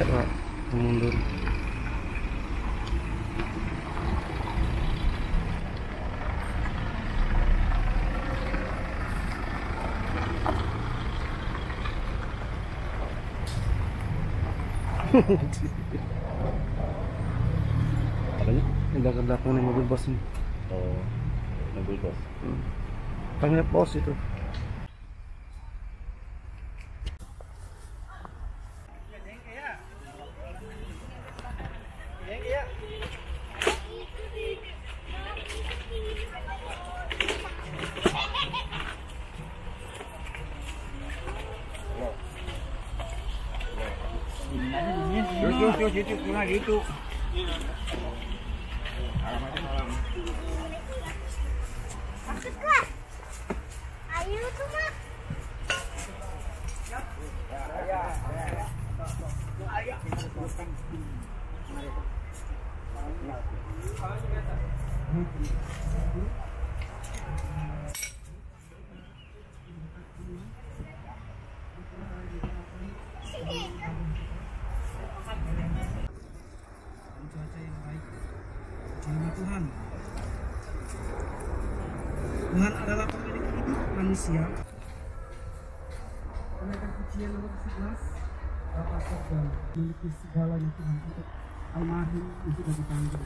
Pak, mundur. Apanya? Indah ke belakang nih mobil bos nih. Oh, mobil bos. Panggil bos itu. Gitu. Ayo tuh mak. Cuaca yang baik, terima Tuhan. Tuhan adalah pemilik hidup manusia. Kenaikan pujian nomor 11, Bapa Sorga memiliki segalanya Tuhan untuk almarhum yang sudah dipanggil.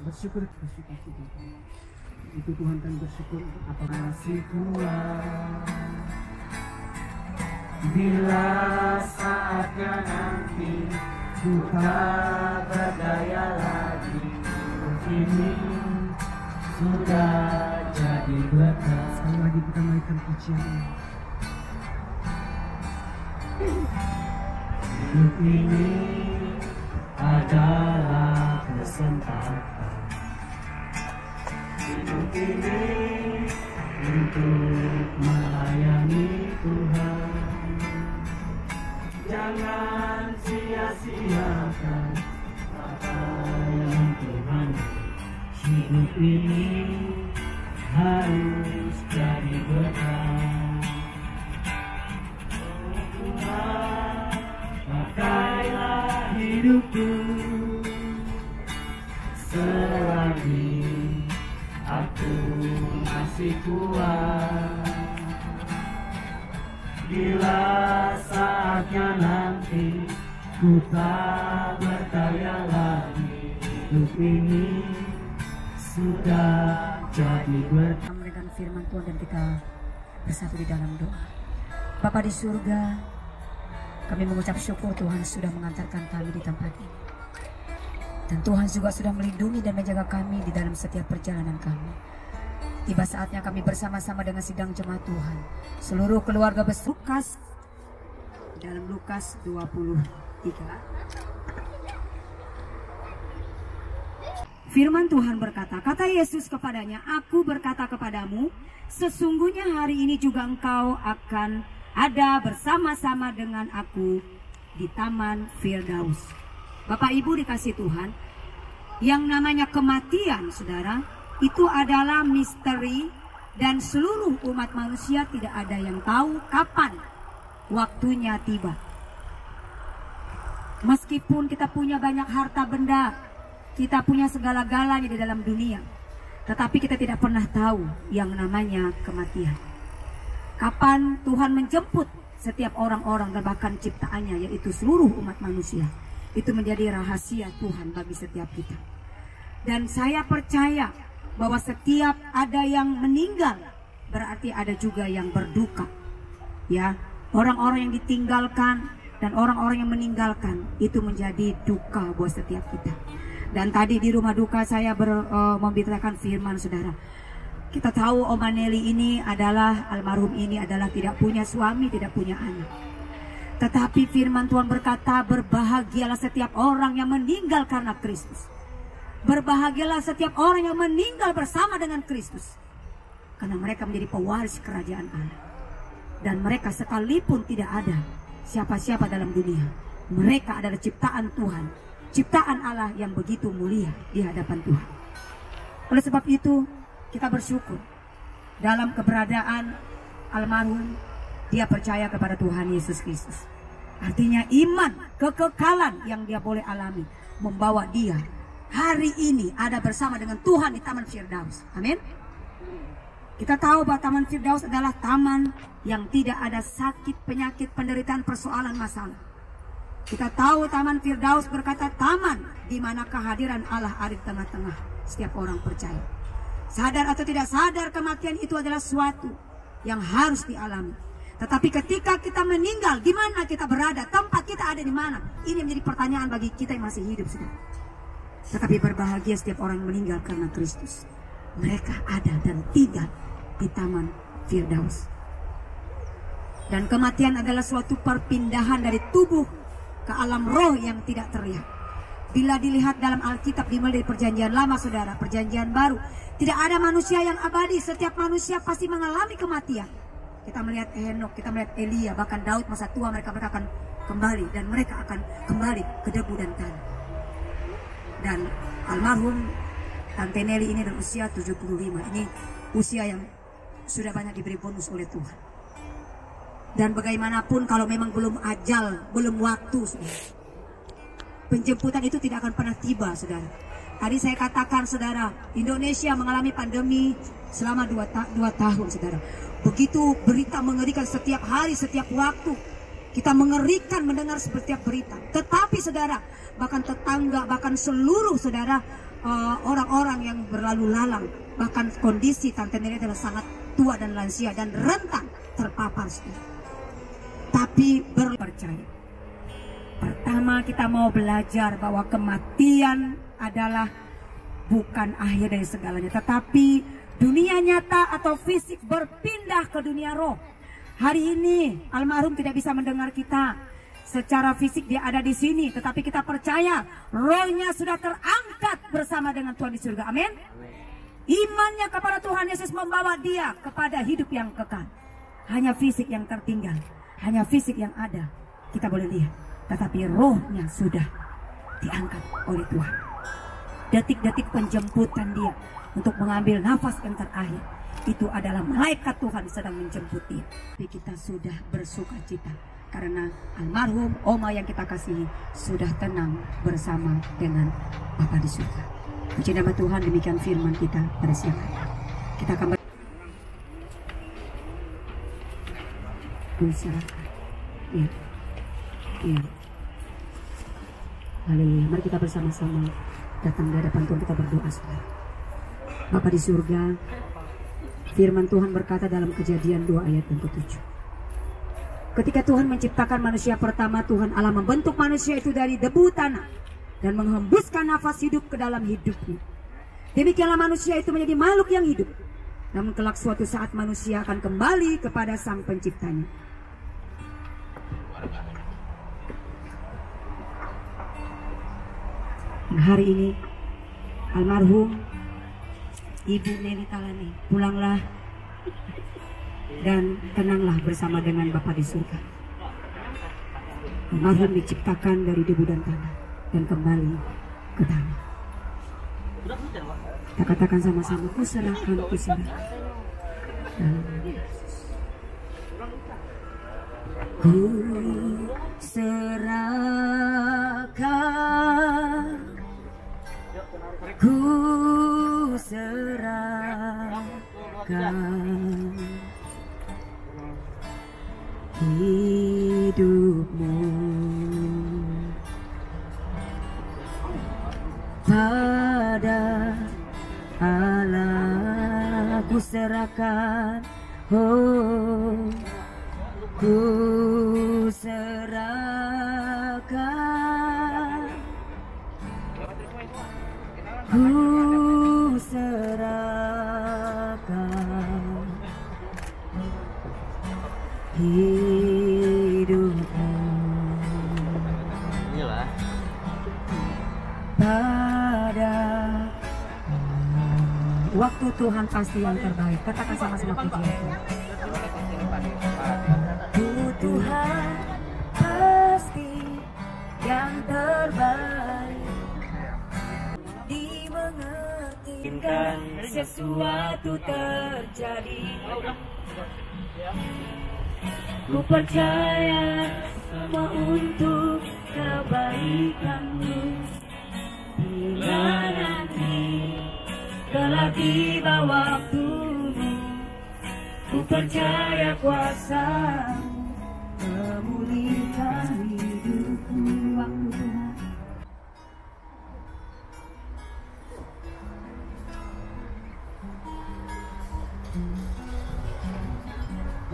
Bersyukur kita sukacita. Itu Tuhan kan bersyukur untuk apa kasih Tuhan. Bila saatnya nanti kita berdaya lagi, ini sudah jadi berkat. Sekali lagi kita naikkan pujian ini. Hidup ini adalah kesempatan. Hidup ini untuk melayani Tuhan. Jangan sia-siakan apa yang Tuhan. Hidup ini harus jadi berkat. Oh Tuhan, pakailah hidupku selagi aku masih kuat. Bila saatnya nanti ku tak berdaya lagi, hidup ini sudah jadi berkat. Mendengarkan firman Tuhan dan kita bersatu di dalam doa. Bapa di surga, kami mengucap syukur Tuhan sudah mengantarkan kami di tempat ini. Dan Tuhan juga sudah melindungi dan menjaga kami di dalam setiap perjalanan kami. Tiba saatnya kami bersama-sama dengan sidang jemaat Tuhan, seluruh keluarga besar Lukas, dalam Lukas 23. Firman Tuhan berkata, kata Yesus kepadanya, aku berkata kepadamu, sesungguhnya hari ini juga engkau akan ada bersama-sama dengan aku di Taman Firdaus. Bapak Ibu dikasih Tuhan, yang namanya kematian, saudara, itu adalah misteri dan seluruh umat manusia tidak ada yang tahu kapan waktunya tiba. Meskipun kita punya banyak harta benda, kita punya segala-galanya di dalam dunia, tetapi kita tidak pernah tahu yang namanya kematian. Kapan Tuhan menjemput setiap orang-orang dan bahkan ciptaannya, yaitu seluruh umat manusia. Itu menjadi rahasia Tuhan bagi setiap kita. Dan saya percaya bahwa setiap ada yang meninggal berarti ada juga yang berduka. Ya, orang-orang yang ditinggalkan dan orang-orang yang meninggalkan itu menjadi duka buat setiap kita. Dan tadi di rumah duka saya memberitakan firman, saudara. Kita tahu Om Maneli ini adalah almarhum ini adalah tidak punya suami, tidak punya anak. Tetapi firman Tuhan berkata, berbahagialah setiap orang yang meninggal karena Kristus. Berbahagialah setiap orang yang meninggal bersama dengan Kristus, karena mereka menjadi pewaris kerajaan Allah. Dan mereka sekalipun tidak ada siapa-siapa dalam dunia, mereka adalah ciptaan Tuhan, ciptaan Allah yang begitu mulia di hadapan Tuhan. Oleh sebab itu kita bersyukur dalam keberadaan almarhum, dia percaya kepada Tuhan Yesus Kristus. Artinya iman, kekekalan yang dia boleh alami membawa dia hari ini ada bersama dengan Tuhan di Taman Firdaus. Amin. Kita tahu bahwa Taman Firdaus adalah taman yang tidak ada sakit, penyakit, penderitaan, persoalan, masalah. Kita tahu Taman Firdaus berkata taman di mana kehadiran Allah ada di tengah-tengah setiap orang percaya. Sadar atau tidak sadar, kematian itu adalah suatu yang harus dialami. Tetapi ketika kita meninggal, di mana kita berada, tempat kita ada di mana? Ini menjadi pertanyaan bagi kita yang masih hidup, saudara. Tetapi berbahagia setiap orang yang meninggal karena Kristus. Mereka ada dan tinggal di Taman Firdaus. Dan kematian adalah suatu perpindahan dari tubuh ke alam roh yang tidak terlihat. Bila dilihat dalam Alkitab dimulai dari perjanjian lama, saudara, perjanjian baru, tidak ada manusia yang abadi. Setiap manusia pasti mengalami kematian. Kita melihat Henok, kita melihat Elia, bahkan Daud masa tua mereka akan kembali dan mereka akan kembali ke debu dan tanah. Dan almarhum Tante Nelly ini berusia 75. Ini usia yang sudah banyak diberi bonus oleh Tuhan. Dan bagaimanapun kalau memang belum ajal, belum waktu, saudara, penjemputan itu tidak akan pernah tiba, saudara. Tadi saya katakan, saudara, Indonesia mengalami pandemi selama 2 tahun, saudara. Begitu berita mengerikan setiap hari, setiap waktu. Kita mengerikan mendengar setiap berita. Tetapi, saudara, bahkan tetangga, bahkan seluruh, saudara, orang-orang yang berlalu lalang, bahkan kondisi Tante Nelly adalah sangat tua dan lansia dan rentan terpapar, saudara. Tapi berpercaya. Pertama, kita mau belajar bahwa kematian adalah bukan akhir dari segalanya, tetapi dunia nyata atau fisik berpindah ke dunia roh. Hari ini almarhum tidak bisa mendengar kita secara fisik, dia ada di sini, tetapi kita percaya rohnya sudah terangkat bersama dengan Tuhan di surga. Amin. Imannya kepada Tuhan Yesus membawa dia kepada hidup yang kekal. Hanya fisik yang tertinggal, hanya fisik yang ada kita boleh lihat, tetapi rohnya sudah diangkat oleh Tuhan. Detik-detik penjemputan dia untuk mengambil nafas yang terakhir, itu adalah malaikat Tuhan sedang menjemput dia. Tapi kita sudah bersuka cita karena almarhum Oma yang kita kasihi sudah tenang bersama dengan Bapa di surga. Puji nama Tuhan, demikian firman kita pada siang hari. Kita akan berserahkan. Ya. Ya. Haleluya. Mari kita bersama-sama datang di hadapan Tuhan, kita berdoa, saudara. Bapa di surga, firman Tuhan berkata dalam Kejadian 2 ayat yang ke-7. Ketika Tuhan menciptakan manusia pertama, Tuhan Allah membentuk manusia itu dari debu tanah dan menghembuskan nafas hidup ke dalam hidupnya. Demikianlah manusia itu menjadi makhluk yang hidup. Namun kelak suatu saat manusia akan kembali kepada Sang Penciptanya. Dan hari ini almarhum Ibu Nelly Talani, pulanglah dan tenanglah bersama dengan Bapa di surga. Almarhum diciptakan dari debu dan tanah dan kembali ke tanah. Kita katakan sama-sama, ku serahkan, ku serahkan. Ku serahkan, ku serahkan hidupmu pada Allah. Ku serahkan, oh, ku serahkan, ku serahkan hidupmu pada waktu Tuhan pasti yang terbaik. Katakan sama-sama pujian Tuhan. Tuhan pasti yang terbaik, dimengertikan sesuatu terjadi. Ku percaya semua tiba waktumu, ku percaya kuasa-Mu memulihkan hidupku. Waktu Tuhan.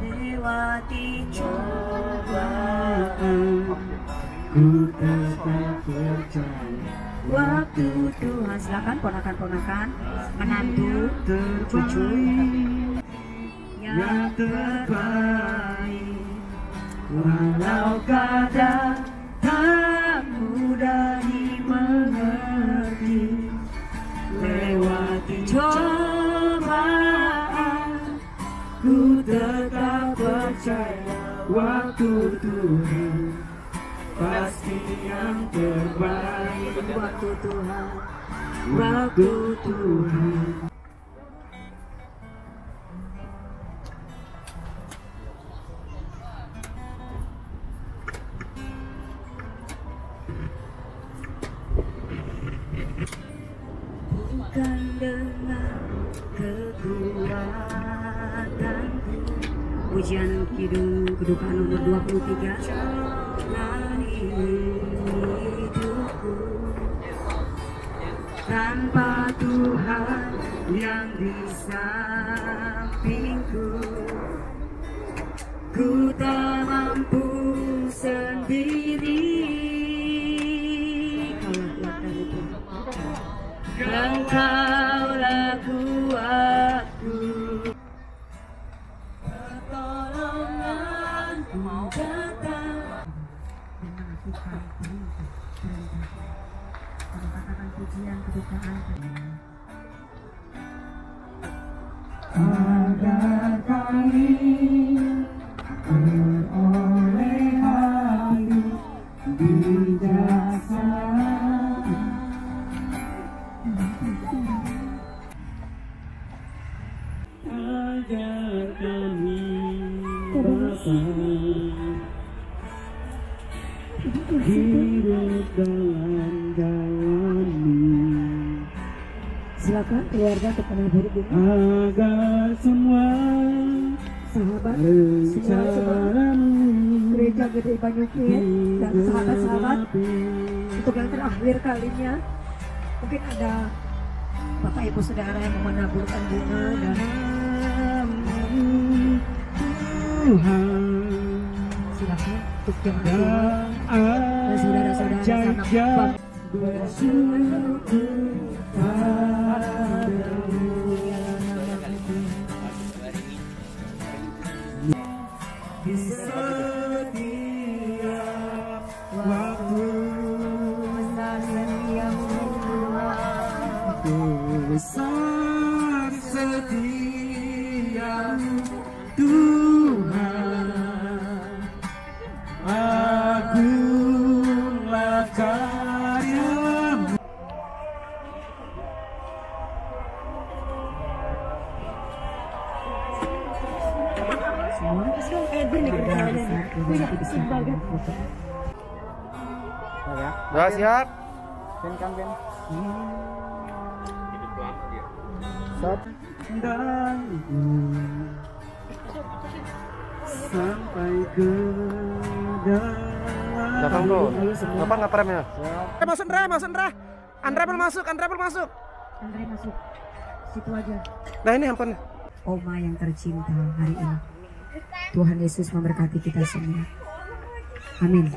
Lewati cobaan, ku tetap percaya waktu Tuhan. Silakan ponakan-ponakan, menantu, cucu yang terbaik. Walau kadang tak mudah dimengerti, lewati cobaan, ku tetap percaya waktu Tuhan pasti yang terbaik. Waktu Tuhan, waktu Tuhan. Bukan dengan kekuatanku. Pujian Kidung Kedukaan nomor 23. Jalani hidupku tanpa Tuhan yang di sampingku, ku tak mampu sendiri. Engkaulah kuatku, pertolonganku datang. Melakukan perintah, katakan pujian kedukaan agar kami beroleh hati bijaksana. Agar kami bersama hidup dalam jalan-Mu. Silakan keluarga untuk menabur bunga. Agar semua Sahabat, rencana-Mu Gereja Gede Banyukin dan sahabat-sahabat, untuk yang terakhir kalinya, mungkin ada Bapak Ibu Saudara yang mau menaburkan bunga dan Tuhan. silakan untuk yang kedua dan saudara-saudara sama Bapak. Bersyukur padamu di setiap waktu, besar setia-Mu Tuhan, agunglah karya-Mu. Udah siap. Dan sampai ke dalam. Datang bro. Bapak nggak rem ya? Mas Andra. Andra belum masuk. Andre masuk situ aja. Nah ini handphone. Oma yang tercinta hari ini, Tuhan Yesus memberkati kita semua. Amin.